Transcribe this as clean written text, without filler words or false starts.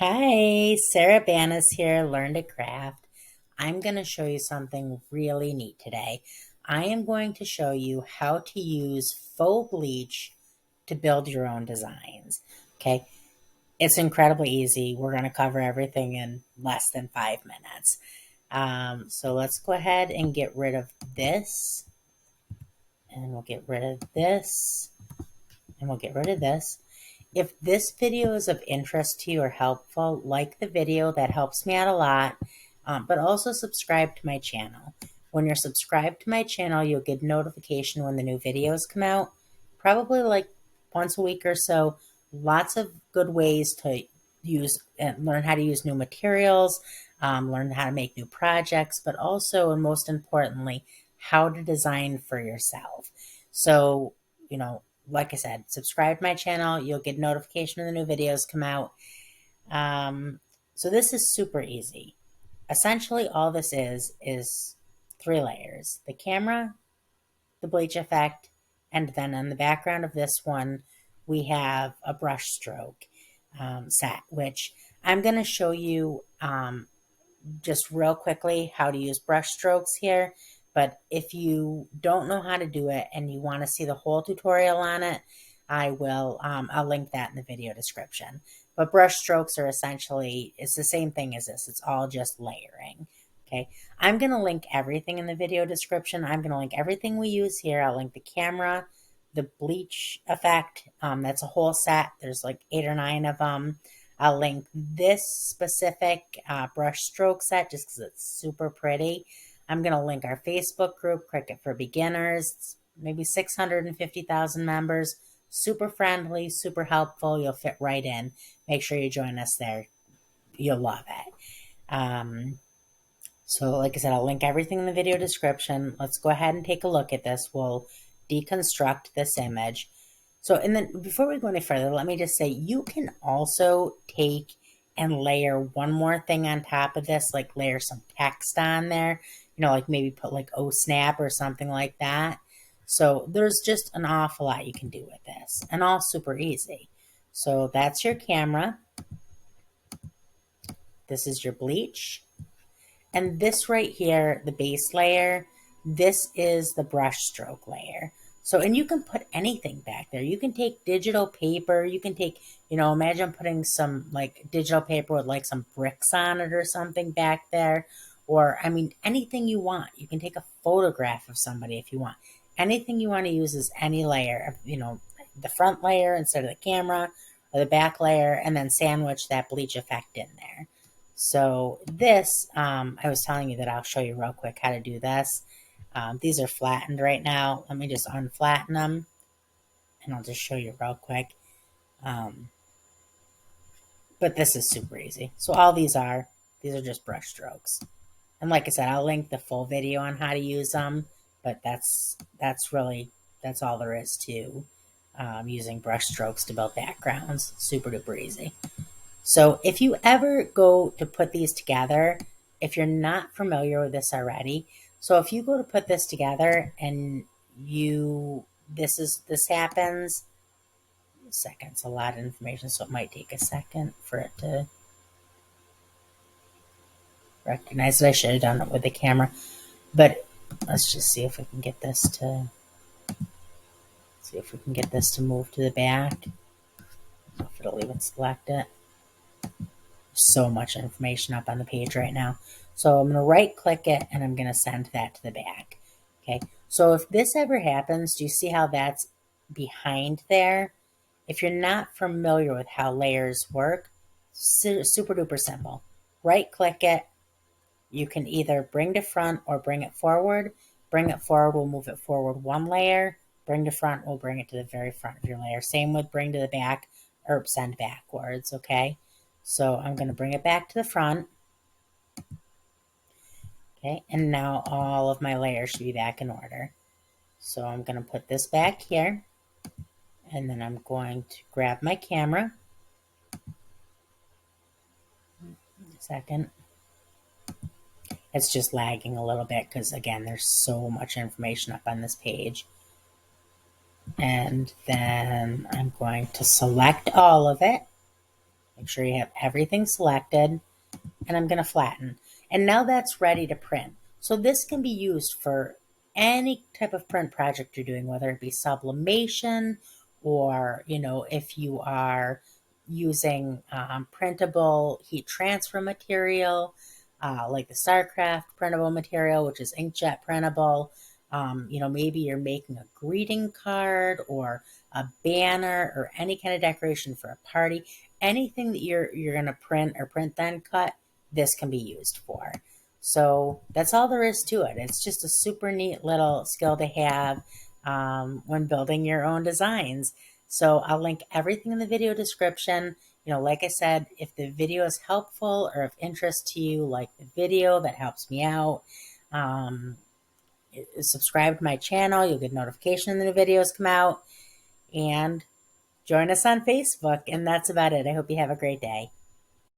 Hi, Sarah Banas here, Learn to Craft. I'm going to show you something really neat today. I am going to show you how to use faux bleach to build your own designs. Okay, it's incredibly easy. We're going to cover everything in less than 5 minutes. So let's go ahead and get rid of this, and we'll get rid of this, and we'll get rid of this. If this video is of interest to you or helpful, like the video, that helps me out a lot. But also subscribe to my channel. When you're subscribed to my channel, you'll get notification when the new videos come out, probably like once a week or so. Lots of good ways to use and learn how to use new materials, learn how to make new projects, but also, and most importantly, how to design for yourself. So, like I said, subscribe to my channel. You'll get notification when the new videos come out. So this is super easy. Essentially, all this is 3 layers: the camera, the bleach effect, and then in the background of this one, we have a brush stroke set, which I'm going to show you just real quickly how to use brush strokes here. But if you don't know how to do it and you want to see the whole tutorial on it, I'll link that in the video description. But brush strokes are essentially, it's the same thing as this. It's all just layering. Okay. I'm going to link everything in the video description. I'm going to link everything we use here. I'll link the camera, the bleach effect. That's a whole set. There's like 8 or 9 of them. I'll link this specific brush stroke set just because it's super pretty. I'm going to link our Facebook group, Cricut for Beginners. It's maybe 650,000 members. Super friendly, super helpful. You'll fit right in. Make sure you join us there. You'll love it. So like I said, I'll link everything in the video description. Let's go ahead and take a look at this. We'll deconstruct this image. So, and then before we go any further, let me just say, you can also take and layer one more thing on top of this, like layer some text on there, like maybe put like "oh snap" or something like that. So there's just an awful lot you can do with this, and all super easy. So that's your camera. This is your bleach. And this right here, the base layer, this is the brush stroke layer. So, and you can put anything back there. You can take digital paper. You can take, imagine putting some like digital paper with like some bricks on it or something back there. Or, I mean, anything you want. You can take a photograph of somebody if you want. Anything you want to use is any layer, the front layer instead of the camera, or the back layer, and then sandwich that bleach effect in there. So this, I was telling you that I'll show you real quick how to do this. These are flattened right now. Let me just unflatten them, and I'll just show you real quick. But this is super easy. So all these are just brush strokes. And like I said, I'll link the full video on how to use them, but that's all there is to using brush strokes to build backgrounds. Super duper easy. So if you ever go to put these together, if you're not familiar with this already, so if you go to put this together and this happens, a second, it's a lot of information, so it might take a second for it to recognize that I should have done it with the camera. But let's just see if we can get this to move to the back. I don't know if it'll even select it. So much information up on the page right now. So I'm going to right click it and I'm going to send that to the back. Okay. So if this ever happens, do you see how that's behind there? If you're not familiar with how layers work, super duper simple. Right click it. You can either bring to front or bring it forward. Bring it forward will move it forward one layer. Bring to front will bring it to the very front of your layer. Same with bring to the back or send backwards. Okay. So I'm going to bring it back to the front. Okay, and now all of my layers should be back in order. So I'm going to put this back here, and then I'm going to grab my camera. A second. It's just lagging a little bit because, again, there's so much information up on this page. And then I'm going to select all of it. Make sure you have everything selected, and I'm going to flatten. And now that's ready to print. So this can be used for any type of print project you're doing, whether it be sublimation or, if you are using printable heat transfer material, like the StarCraft printable material, which is inkjet printable. Maybe you're making a greeting card or a banner or any kind of decoration for a party. Anything that you're going to print or print then cut, this can be used for. So that's all there is to it. It's just a super neat little skill to have when building your own designs. So I'll link everything in the video description. Like I said, if the video is helpful or of interest to you, like the video, that helps me out. Subscribe to my channel. You'll get notification when the videos come out. And join us on Facebook. And that's about it. I hope you have a great day.